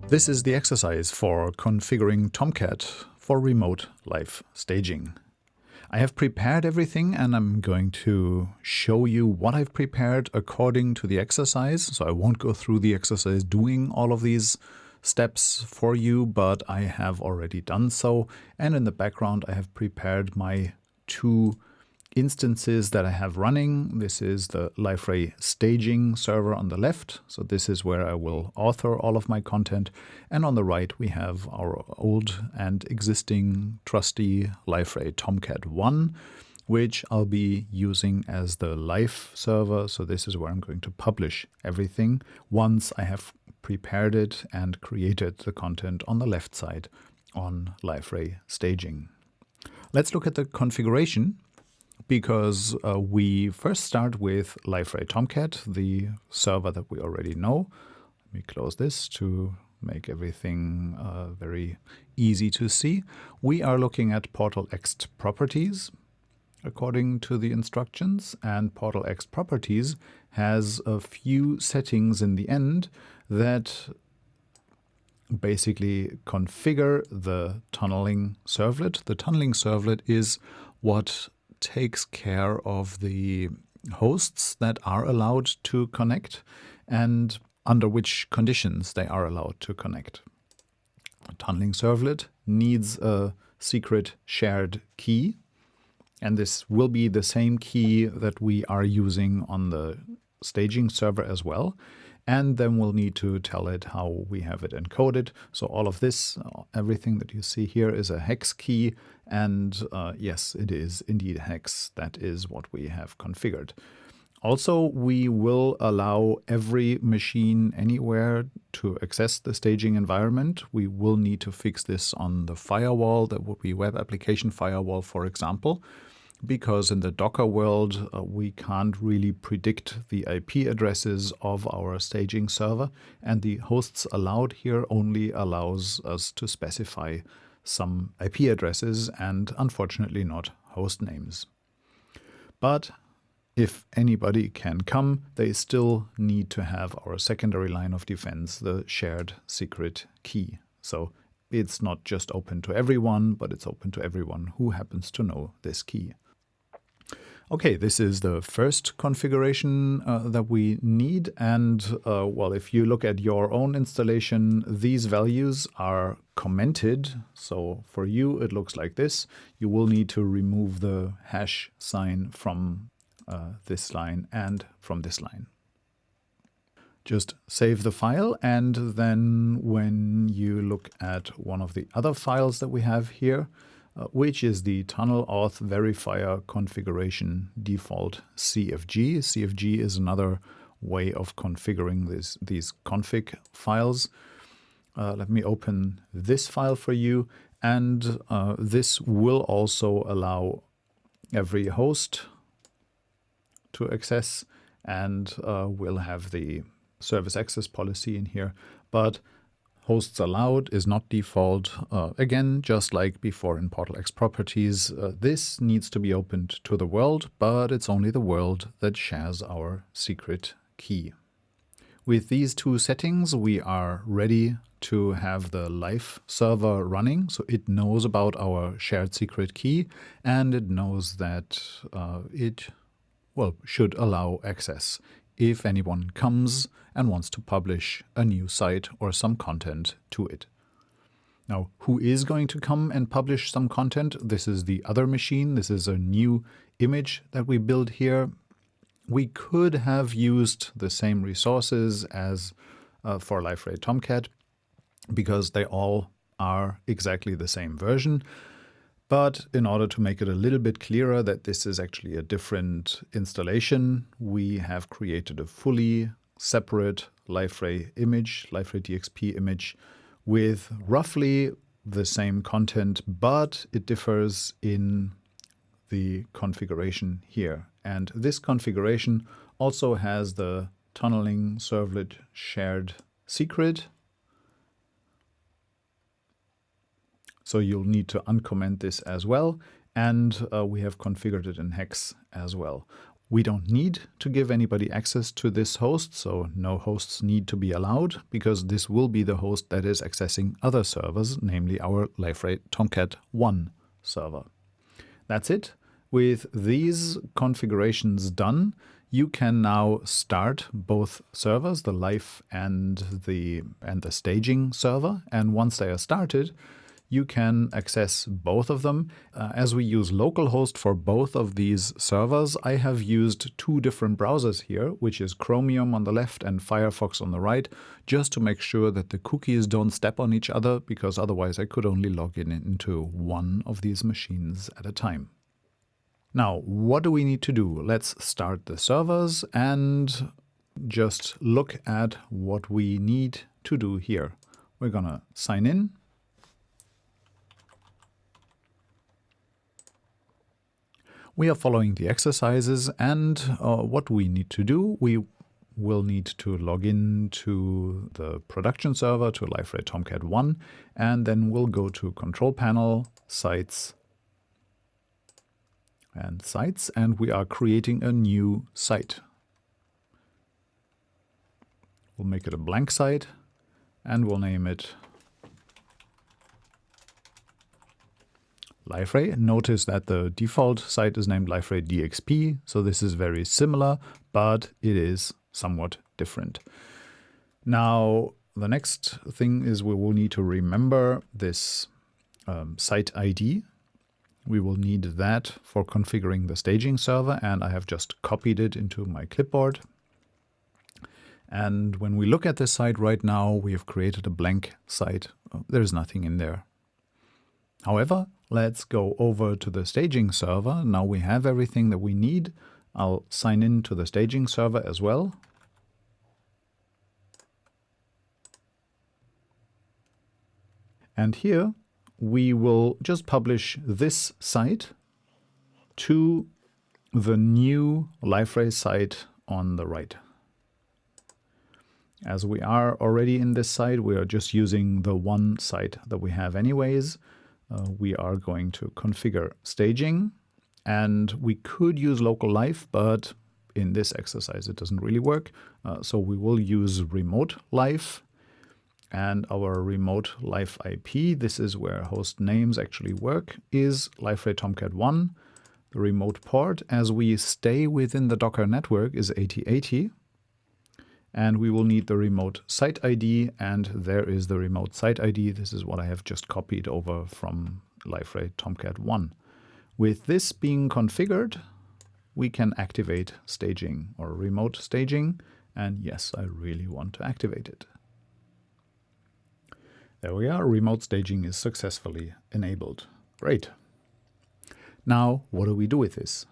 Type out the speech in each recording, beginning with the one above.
This is the exercise for configuring Tomcat for remote live staging. I have prepared everything and I'm going to show you what I've prepared according to the exercise. So I won't go through the exercise doing all of these steps for you, but I have already done so. And in the background, I have prepared my two instances that I have running. This is the Liferay staging server on the left. So this is where I will author all of my content. And on the right, we have our old and existing trusty Liferay Tomcat 1, which I'll be using as the live server. So this is where I'm going to publish everything once I have prepared it and created the content on the left side on Liferay staging. Let's look at the configuration, because we first start with Liferay Tomcat, the server that we already know. Let me close this to make everything very easy to see. We are looking at PortalX properties according to the instructions, and PortalX properties has a few settings in the end that basically configure the tunneling servlet. The tunneling servlet is what takes care of the hosts that are allowed to connect and under which conditions they are allowed to connect. A tunneling servlet needs a secret shared key, and this will be the same key that we are using on the staging server as well. And then we'll need to tell it how we have it encoded. So all of this, everything that you see here is a hex key. And yes, it is indeed hex. That is what we have configured. Also, we will allow every machine anywhere to access the staging environment. We will need to fix this on the firewall. That would be web application firewall, for example, because in the Docker world, we can't really predict the IP addresses of our staging server, and the hosts allowed here only allows us to specify some IP addresses and unfortunately not host names. But if anybody can come, they still need to have our secondary line of defense, the shared secret key. So it's not just open to everyone, but it's open to everyone who happens to know this key. Okay, this is the first configuration that we need. And well, if you look at your own installation, these values are commented. So for you, it looks like this. You will need to remove the hash sign from this line and from this line. Just save the file, and then when you look at one of the other files that we have here, which is the tunnel auth verifier configuration default CFG. CFG is another way of configuring these config files. Let me open this file for you, and this will also allow every host to access, and we'll have the service access policy in here, but hosts allowed is not default. Again, just like before in PortalX properties, this needs to be opened to the world, but it's only the world that shares our secret key. With these two settings, we are ready to have the live server running. So it knows about our shared secret key, and it knows that it should allow access if anyone comes and wants to publish a new site or some content to it. Now, who is going to come and publish some content? This is the other machine. This is a new image that we build here. We could have used the same resources as for Liferay Tomcat, because they all are exactly the same version. But in order to make it a little bit clearer that this is actually a different installation, we have created a fully separate Liferay image, Liferay DXP image, with roughly the same content, but it differs in the configuration here. And this configuration also has the tunneling servlet shared secret. So you'll need to uncomment this as well. And we have configured it in hex as well. We don't need to give anybody access to this host, so no hosts need to be allowed, because this will be the host that is accessing other servers, namely our Liferay Tomcat 1 server. That's it. With these configurations done, you can now start both servers, the live and the staging server. And once they are started, you can access both of them. As we use localhost for both of these servers, I have used two different browsers here, which is Chromium on the left and Firefox on the right, just to make sure that the cookies don't step on each other, because otherwise I could only log in into one of these machines at a time. Now, what do we need to do? Let's start the servers and just look at what we need to do here. We're going to sign in. We are following the exercises, and what we need to do, we will need to log in to the production server, to Liferay Tomcat 1, and then we'll go to Control Panel, Sites, and we are creating a new site. We'll make it a blank site, and we'll name it Liferay. Notice that the default site is named Liferay DXP, so this is very similar, but it is somewhat different. Now, the next thing is we will need to remember this site ID. We will need that for configuring the staging server, and I have just copied it into my clipboard. And when we look at this site right now, we have created a blank site. There's nothing in there. However, let's go over to the staging server. Now we have everything that we need. I'll sign in to the staging server as well. And here we will just publish this site to the new Liferay site on the right. As we are already in this site, we are just using the one site that we have anyways. We are going to configure staging, and we could use local live, but in this exercise it doesn't really work. So we will use remote live, and our remote live IP, this is where host names actually work, is Liferay Tomcat 1. The remote port, as we stay within the Docker network, is 8080. And we will need the remote site ID, and there is the remote site ID. This is what I have just copied over from Liferay Tomcat 1. With this being configured, we can activate staging or remote staging. And yes, I really want to activate it. There we are. Remote staging is successfully enabled. Great. Now, what do we do with this?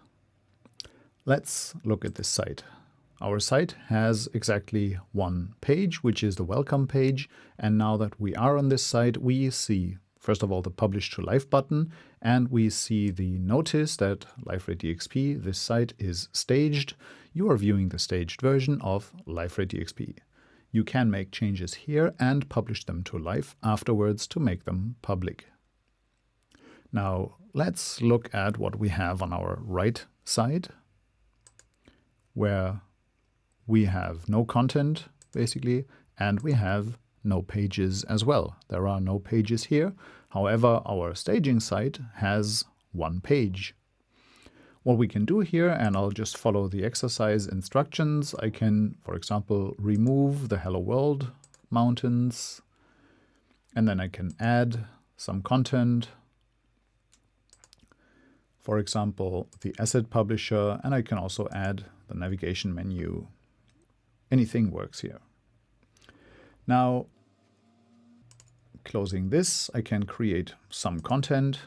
Let's look at this site. Our site has exactly one page, which is the welcome page. And now that we are on this site, we see, first of all, the publish to live button, and we see the notice that Liferay DXP, this site is staged. You are viewing the staged version of Liferay DXP. You can make changes here and publish them to live afterwards to make them public. Now, let's look at what we have on our right side, where we have no content, basically, and we have no pages as well. There are no pages here. However, our staging site has one page. What we can do here, and I'll just follow the exercise instructions, I can, for example, remove the Hello World mountains, and then I can add some content. For example, the asset publisher, and I can also add the navigation menu. Anything works here. Now, closing this, I can create some content.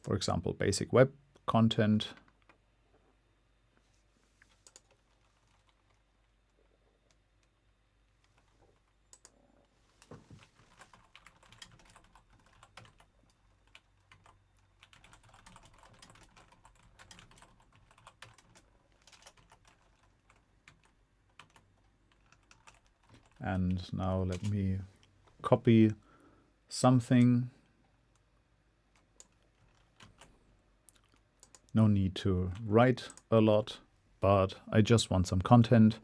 For example, basic web content. And now let me copy something. No need to write a lot, but I just want some content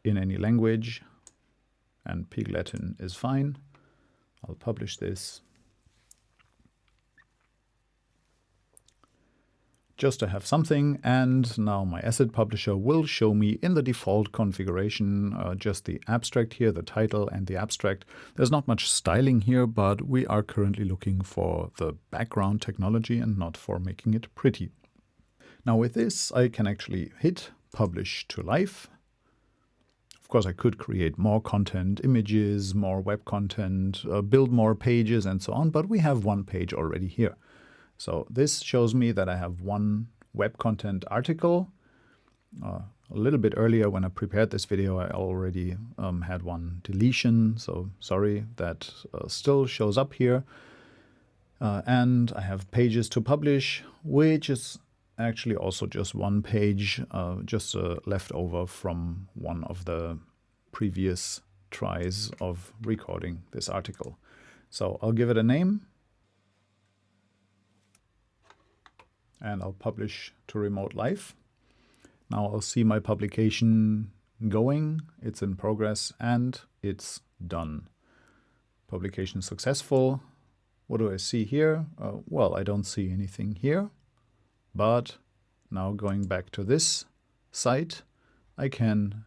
in any language, and Pig Latin is fine. I'll publish this just to have something, and now my asset publisher will show me in the default configuration just the abstract here, the title and the abstract. There's not much styling here, but we are currently looking for the background technology and not for making it pretty. Now with this, I can actually hit publish to live. Of course, I could create more content, images, more web content, build more pages and so on, but we have one page already here. So this shows me that I have one web content article. A little bit earlier when I prepared this video, I already had one deletion. So sorry, that still shows up here. And I have pages to publish, which is actually also just one page, just a leftover from one of the previous tries of recording this article. So I'll give it a name. And I'll publish to remote live. Now I'll see my publication going, it's in progress, and it's done. Publication successful. What do I see here? Well, I don't see anything here, but now going back to this site, I can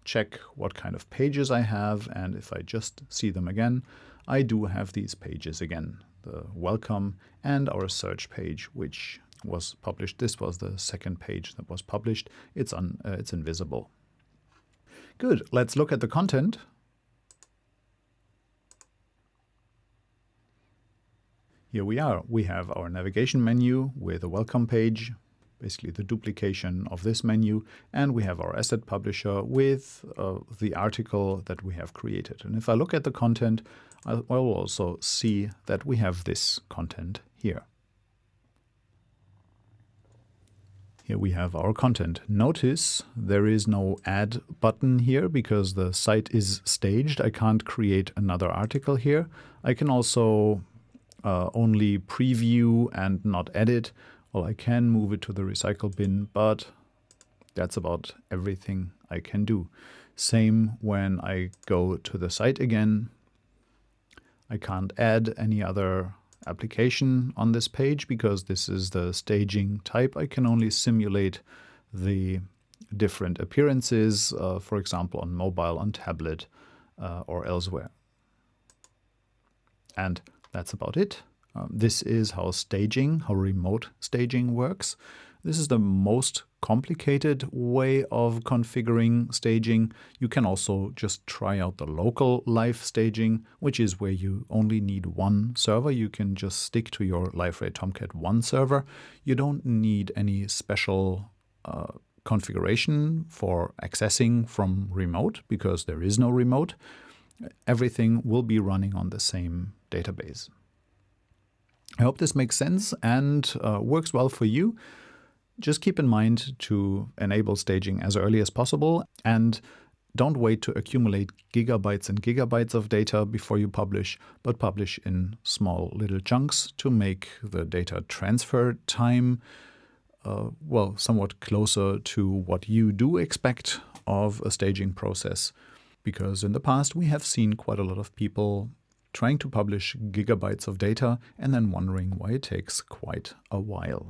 check what kind of pages I have, and if I just see them again, I do have these pages again. The welcome and our search page, which was published. This was the second page that was published. It's invisible. Good. Let's look at the content. Here we are. We have our navigation menu with a welcome page, basically the duplication of this menu, and we have our asset publisher with the article that we have created. And if I look at the content, I will also see that we have this content here. Here we have our content. Notice there is no add button here because the site is staged. I can't create another article here. I can also only preview and not edit. Well, I can move it to the recycle bin, but that's about everything I can do. Same when I go to the site again. I can't add any other application on this page because this is the staging type. I can only simulate the different appearances, for example, on mobile, on tablet, or elsewhere. And that's about it. This is how remote staging works. This is the most complicated way of configuring staging. You can also just try out the local live staging, which is where you only need one server. You can just stick to your Liferay Tomcat 1 server. You don't need any special configuration for accessing from remote because there is no remote. Everything will be running on the same database. I hope this makes sense and works well for you. Just keep in mind to enable staging as early as possible, and don't wait to accumulate gigabytes and gigabytes of data before you publish, but publish in small little chunks to make the data transfer time somewhat closer to what you do expect of a staging process. Because in the past we have seen quite a lot of people trying to publish gigabytes of data and then wondering why it takes quite a while.